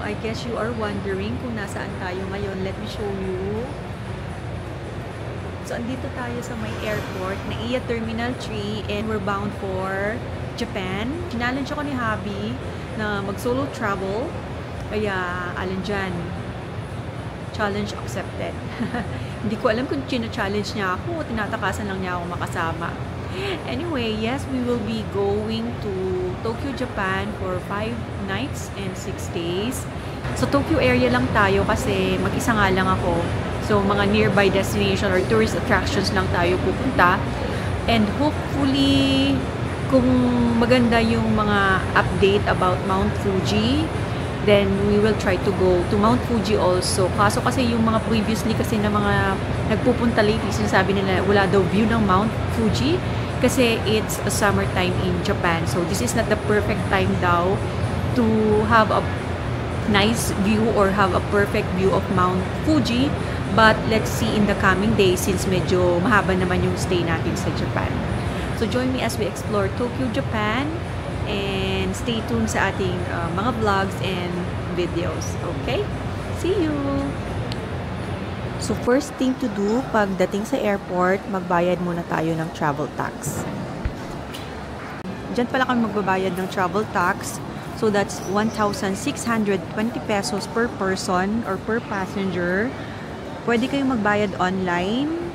I guess you are wondering kung nasaan tayo ngayon. Let me show you. So, andito tayo sa may airport, Naiya Terminal 3, and we're bound for Japan. Challenge ako ni Habi na mag-solo travel. Kaya, alin dyan, challenge accepted. Hindi ko alam kung challenge niya ako o tinatakasan lang niya ako makasama. Anyway, yes, we will be going to Tokyo, Japan for 5 nights and 6 days. So, Tokyo area lang tayo kasi mag-isa nga lang ako. So, mga nearby destination or tourist attractions lang tayo pupunta. And hopefully, kung maganda yung mga update about Mount Fuji, then we will try to go to Mount Fuji also. Kaso kasi yung mga previously kasi na mga nagpupunta lately, sinasabi nila wala daw view ng Mount Fuji kasi it's a summertime in Japan. So this is not the perfect time daw to have a nice view or have a perfect view of Mount Fuji. But let's see in the coming days since medyo mahaba naman yung stay natin sa Japan. So join me as we explore Tokyo, Japan, and stay tuned sa ating mga vlogs and videos. Okay? See you! So first thing to do, pagdating sa airport, magbayad muna tayo ng travel tax. Diyan pala kami magbabayad ng travel tax. So that's 1,620 pesos per person or per passenger. Pwede kayong magbayad online,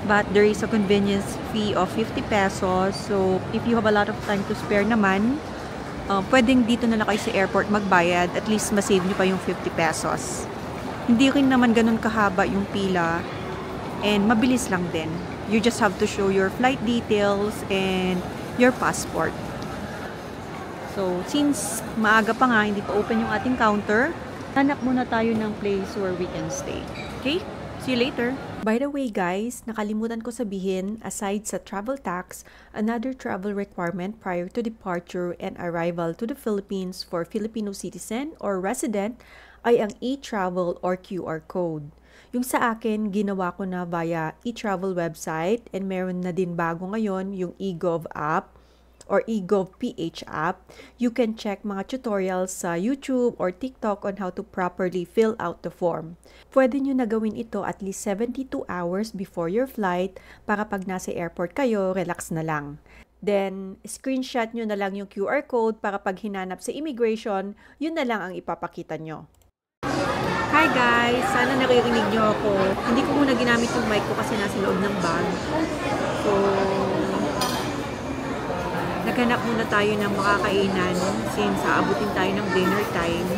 but there is a convenience fee of 50 pesos. So, if you have a lot of time to spare naman, pwedeng dito na lang kayo sa airport magbayad. At least, masave nyo pa yung 50 pesos. Hindi rin naman ganun kahaba yung pila. And mabilis lang din. You just have to show your flight details and your passport. So, since maaga pa nga, hindi pa open yung ating counter, hanap muna tayo ng place where we can stay. Okay? See you later! By the way guys, nakalimutan ko sabihin, aside sa travel tax, another travel requirement prior to departure and arrival to the Philippines for Filipino citizen or resident ay ang e-travel or QR code. Yung sa akin, ginawa ko na via e-travel website and meron na din bago ngayon yung eGov app or eGovPH app. You can check mga tutorials sa YouTube or TikTok on how to properly fill out the form. Pwede nyo na gawin ito at least 72 hours before your flight para pag nasa airport kayo, relax na lang. Then, screenshot nyo na lang yung QR code para pag hinanap sa immigration, yun na lang ang ipapakita nyo. Hi guys! Sana naririnig nyo ako. Hindi ko muna ginamit yung mic ko kasi nasa loob ng bag. So, naghanap muna tayo ng makakainan since aabutin tayo ng dinner time.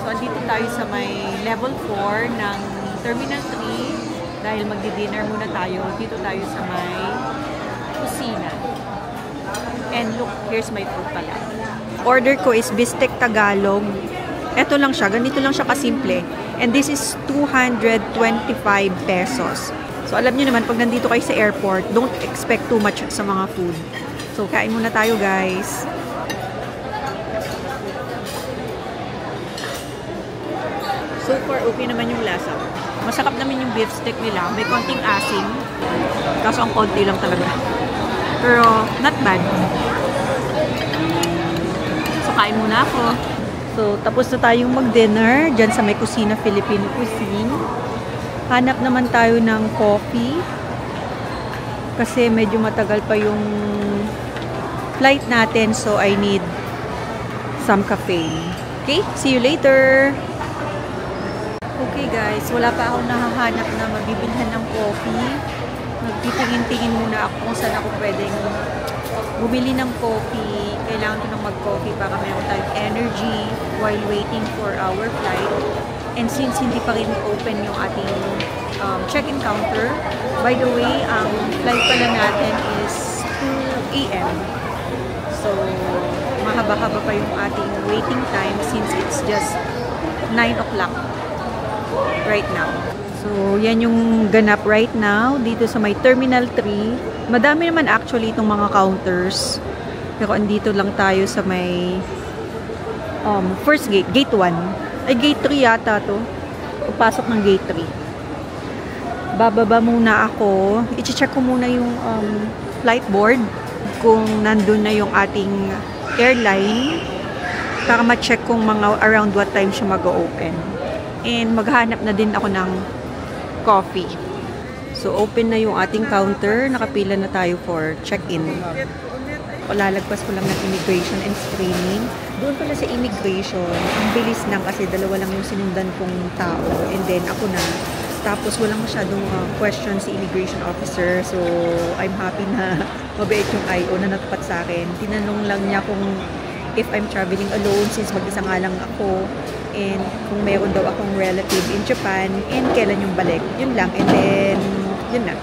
So, andito tayo sa may level 4 ng Terminal 3 dahil magdi-dinner muna tayo. Dito tayo sa may kusina. And look, here's my food pala. Order ko is Bistek Tagalog. Ito lang siya. Ganito lang siya kasimple. And this is 225 pesos. So, alam niyo naman, pag nandito kayo sa airport, don't expect too much sa mga food. So, kain muna tayo, guys. So far, okay naman yung lasa. Masarap naman yung beef steak nila. May konting asim. Kaso ang konti lang talaga. Pero, not bad. So, kain muna ako. So, tapos na tayong mag-dinner. Diyan sa may kusina, Filipino cuisine. Hanap naman tayo ng coffee. Kasi medyo matagal pa yung flight natin, so I need some caffeine. Okay, see you later! Okay guys, wala pa akong nahahanap na mabibilhan ng coffee. Nagtitingin-tingin muna ako kung saan ako pwedeng bumili ng coffee. Kailangan ko nang mag-coffee para meron tayong energy while waiting for our flight. And since hindi pa rin open yung ating check-in counter, by the way, ang flight pala natin is 2 AM. So, mahaba-haba pa yung ating waiting time since it's just 9 o'clock right now. So, yan yung ganap right now dito sa may Terminal 3. Madami naman actually itong mga counters. Pero andito lang tayo sa may first gate, gate 1. Ay, gate 3 yata to. Pasok ng gate 3. Bababa muna ako. I-check ko muna yung flight board kung nandun na yung ating airline. para ma-check kung mga around what time siya mag-open. And maghanap na din ako ng coffee. So, open na yung ating counter. Nakapila na tayo for check-in. Lalagpas ko lang ng immigration and screening. Doon pala sa immigration, ang bilis lang kasi dalawa lang yung sinundan kong tao. And then, ako na. Tapos, walang masyadong question si immigration officer. So, I'm happy na mabait yung IO na natapat sa akin. Tinanong lang niya kung if I'm traveling alone since mag-isa nga lang ako. And kung mayroon daw akong relative in Japan and kailan yung balik. Yun lang. And then, yun na.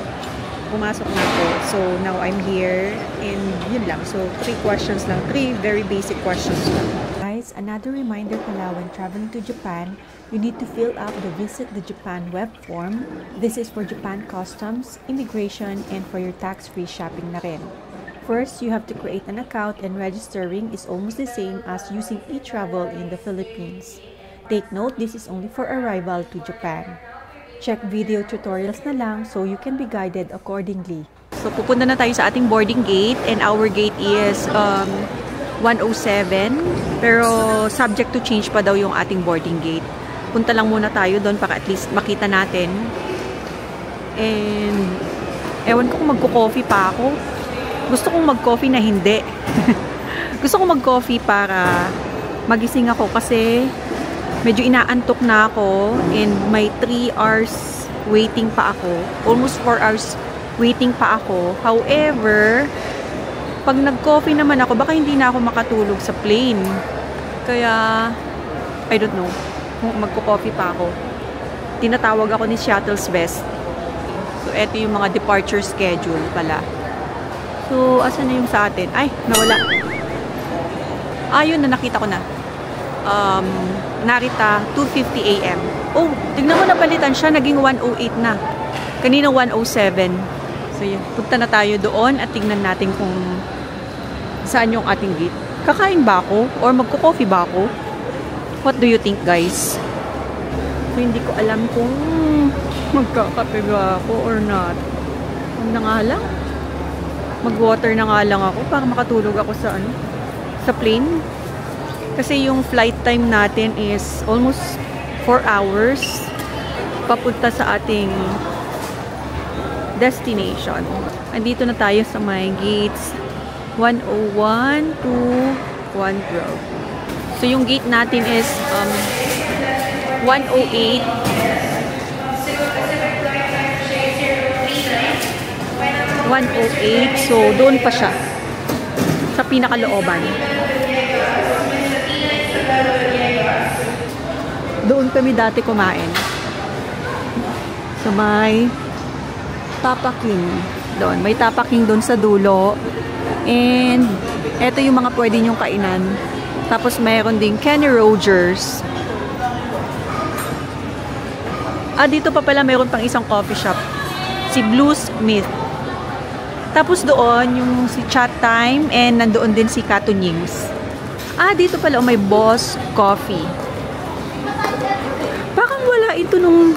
Pumasok na ako. So, now I'm here. And yun lang. So, 3 questions lang. 3 very basic questions lang. Guys, another reminder pala when traveling to Japan, you need to fill out the Visit the Japan web form. This is for Japan Customs, Immigration, and for your tax-free shopping na rin. First, you have to create an account and registering is almost the same as using e-travel in the Philippines. Take note, this is only for arrival to Japan. Check video tutorials na lang so you can be guided accordingly. So, pupunta na tayo sa ating boarding gate and our gate is 107. Pero, subject to change pa daw yung ating boarding gate. Punta lang muna tayo doon para at least makita natin. And, ewan ko kung magko-coffee pa ako. Gusto kong mag-coffee na hindi. Gusto kong mag-coffee para magising ako kasi medyo inaantok na ako and may 3 hours waiting pa ako. Almost 4 hours waiting pa ako. However, pag nag-coffee naman ako, baka hindi na ako makatulog sa plane. Kaya, I don't know. Kung magko-coffee pa ako. Tinatawag ako ni Shuttles Best. So, eto yung mga departure schedule pala. So, asan na yung sa atin? Ay, nawala. Ayun na, nakita ko na. Narita, 2:50 AM. Oh, tignan mo, napalitan siya. Naging 1:08 na. Kanina 1:07. So, yun. Punta na tayo doon at tignan natin kung saan yung ating gate. Kakain ba ako? Or magko-coffee ba ako? What do you think, guys? So, hindi ko alam kung magkakape ba ako or not. Ano na nga lang? Mag-water na nga lang ako para makatulog ako sa sa plane. Kasi yung flight time natin is almost 4 hours papunta sa ating destination. Andito na tayo sa my gates 101 to 112. So yung gate natin is 108. 108. So doon pa siya sa pinakalooban. Doon kami dati kumain. So may tapaking doon. May tapaking doon sa dulo. And eto yung mga pwede nyong kainan. Tapos mayroon ding Kenny Rogers. Dito pa pala mayroon pang isang coffee shop. Si Blue Smith. Tapos doon yung si Chat Time and nandoon din si Kato Nings. Dito pala may Boss Coffee. Wala ito nung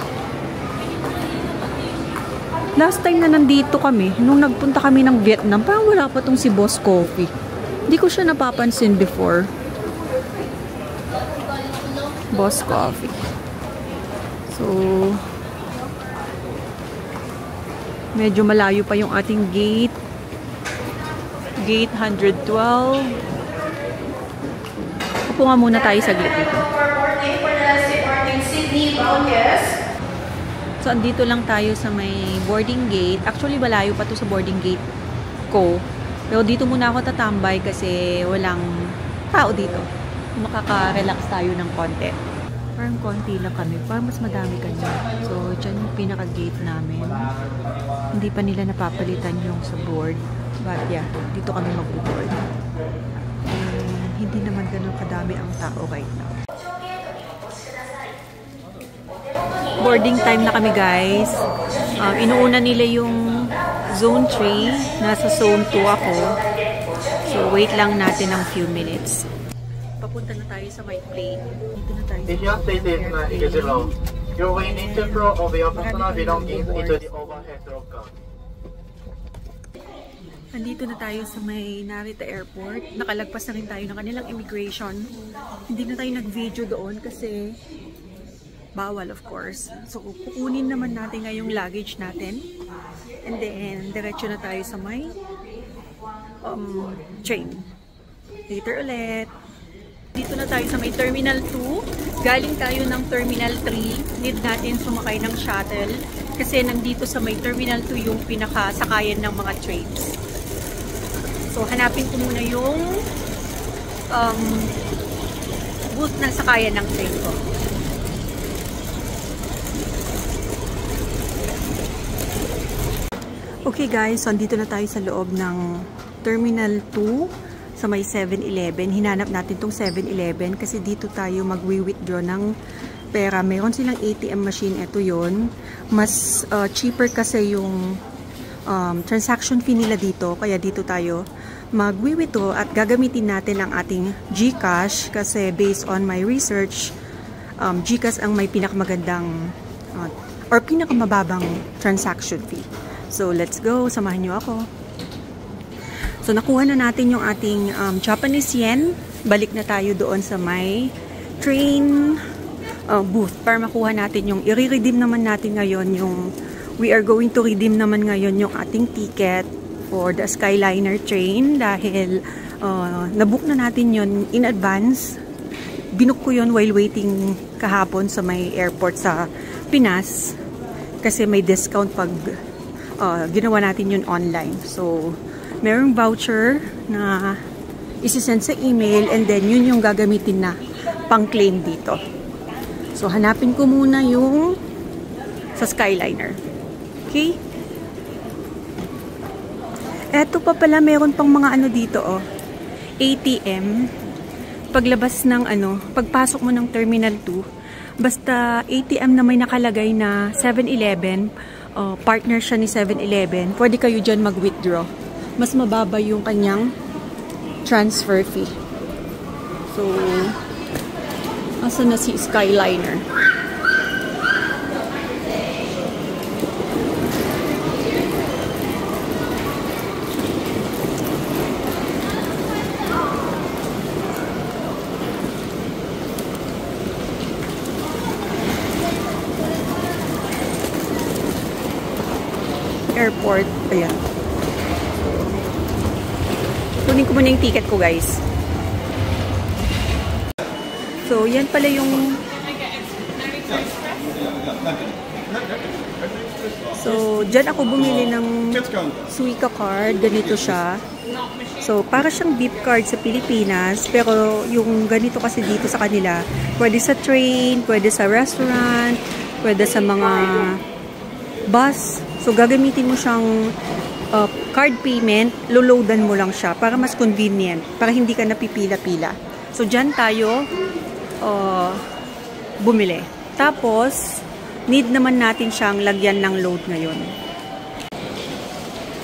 last time na nandito kami, nung nagpunta kami ng Vietnam, parang wala pa tong si Boss Coffee. Hindi ko siya napapansin before. Boss Coffee. So, medyo malayo pa yung ating gate. Gate 112. Upo nga muna tayo saglit dito. So, andito lang tayo sa may boarding gate. Actually, malayo pa to sa boarding gate ko. Pero dito muna ako tatambay kasi walang tao dito. Makaka-relax tayo ng konti. Parang konti lang kami. Parang mas madami kanya. So, dyan yung pinaka-gate namin. Hindi pa nila napapalitan yung sa board. But yeah, dito kami mag-board. Hindi naman ganun kadami ang tao right now. Boarding time na kami, guys. Inuuna nila yung zone 3. Nasa zone 2 ako. So, wait lang natin ng few minutes. Papunta na tayo sa my plane. Dito na tayo. If you are seated in exit row, you will need to throw over your personal belongings into the overhead locker. Andito na tayo sa may Narita Airport. Nakalagpas na rin tayo ng kanilang immigration. Hindi na tayo nag-video doon kasi bawal, of course. So, kukunin naman natin ngayong luggage natin. And then, diretso na tayo sa may train. Later ulit. Dito na tayo sa may Terminal 2. Galing tayo ng Terminal 3. Need natin sumakay ng shuttle. Kasi nandito sa may Terminal 2 yung pinakasakayan ng mga trains. So, hanapin ko muna yung booth ng sakayan ng train ko. Okay guys, so andito na tayo sa loob ng Terminal 2 sa may 7-Eleven. Hinanap natin tong 7-Eleven kasi dito tayo mag-withdraw ng pera. Meron silang ATM machine. Ito yon. Mas cheaper kasi yung transaction fee nila dito. Kaya dito tayo mag-withdraw at gagamitin natin ang ating GCash kasi based on my research, GCash ang may pinakamagandang or pinakamababang transaction fee. So, let's go. Samahan nyo ako. So, nakuha na natin yung ating Japanese yen. Balik na tayo doon sa may train booth para makuha natin yung i-redeem naman natin ngayon yung we are going to redeem naman ngayon yung ating ticket for the Skyliner train dahil nabook na natin yun in advance. Binook ko yun while waiting kahapon sa may airport sa Pinas kasi may discount pag ginawa natin yun online. So, merong voucher na isi-send sa email and then yun yung gagamitin na pang-claim dito. So, hanapin ko muna yung sa Skyliner. Okay? Eto pa pala, meron pang mga ano dito, oh. ATM. Paglabas ng pagpasok mo ng Terminal 2, basta ATM na may nakalagay na 7-Eleven, partner siya ni 7-Eleven, pwede kayo dyan mag-withdraw. Mas mababa yung kanyang transfer fee. So, asa na si Skyliner? Airport. Ayan. Kunin ko muna yung ticket ko, guys. So, yan pala yung so, dyan ako bumili ng Suica card. Ganito siya. So, para siyang beep card sa Pilipinas. Pero, yung ganito kasi dito sa kanila, pwede sa train, pwede sa restaurant, pwede sa mga bus. So, gagamitin mo siyang card payment, loloadan mo lang siya para mas convenient, para hindi ka napipila-pila. So, dyan tayo bumili. Tapos, need naman natin siyang lagyan ng load ngayon.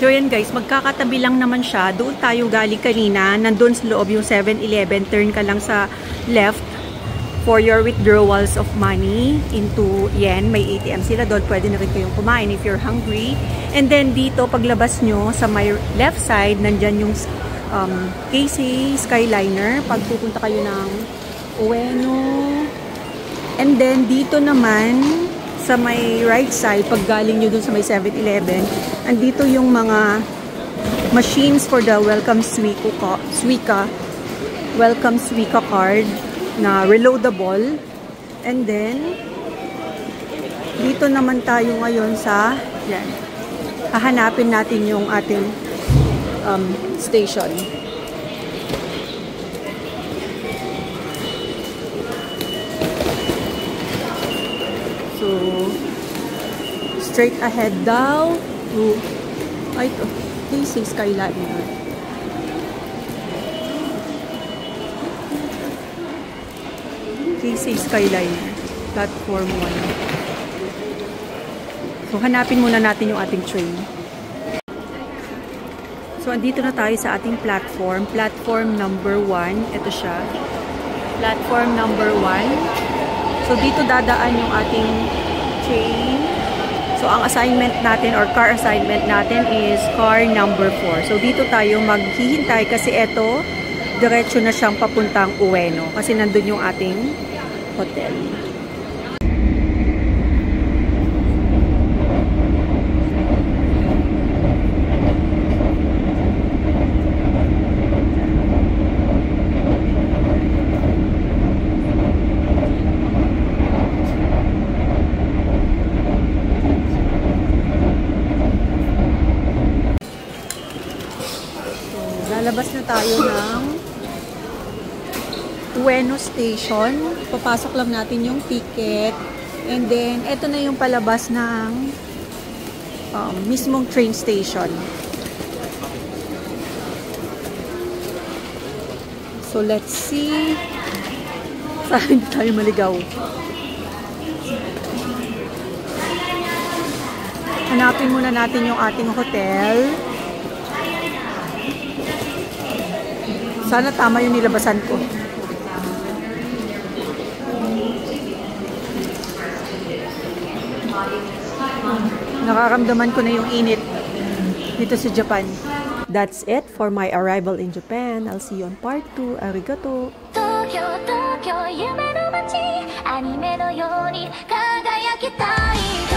So, yan guys, magkakatabi lang naman siya. Doon tayo galing kanina, nandun sa loob yung 7-Eleven, turn ka lang sa left for your withdrawals of money into yen. May ATM sila doon. Pwede na rin kayong kumain if you're hungry. And then dito, paglabas nyo sa my left side, nandyan yung KC Skyliner. Pag pupunta kayo ng Ueno. And then dito naman, sa my right side, pag galing nyo dun sa may 7-Eleven, andito yung mga machines for the Welcome Suica card na reloadable. And then dito naman tayo ngayon sa yan. Hahanapin natin yung ating station. So straight ahead daw to KC Skyliner. KC Skyliner, platform 1. So, hanapin muna natin yung ating train. So, andito na tayo sa ating platform. Platform number 1. Ito siya. Platform number 1. So, dito dadaan yung ating train So, ang assignment natin or car assignment natin is car number 4. So, dito tayo maghihintay kasi eto, diretso na siyang papuntang Ueno. Kasi nandun yung ating hotel. Lalabas na tayo ng Ueno Station. Papasok lang natin yung ticket. And then, eto na yung palabas ng mismong train station. So, let's see. Saan tayo maligaw? Hanapin muna natin yung ating hotel. Sana tama yung nilabasan ko. Nakaramdaman ko na yung init dito sa Japan. That's it for my arrival in Japan. I'll see you on part 2. Arigato! Tokyo, Tokyo, 夢の街、アニメのように輝きたい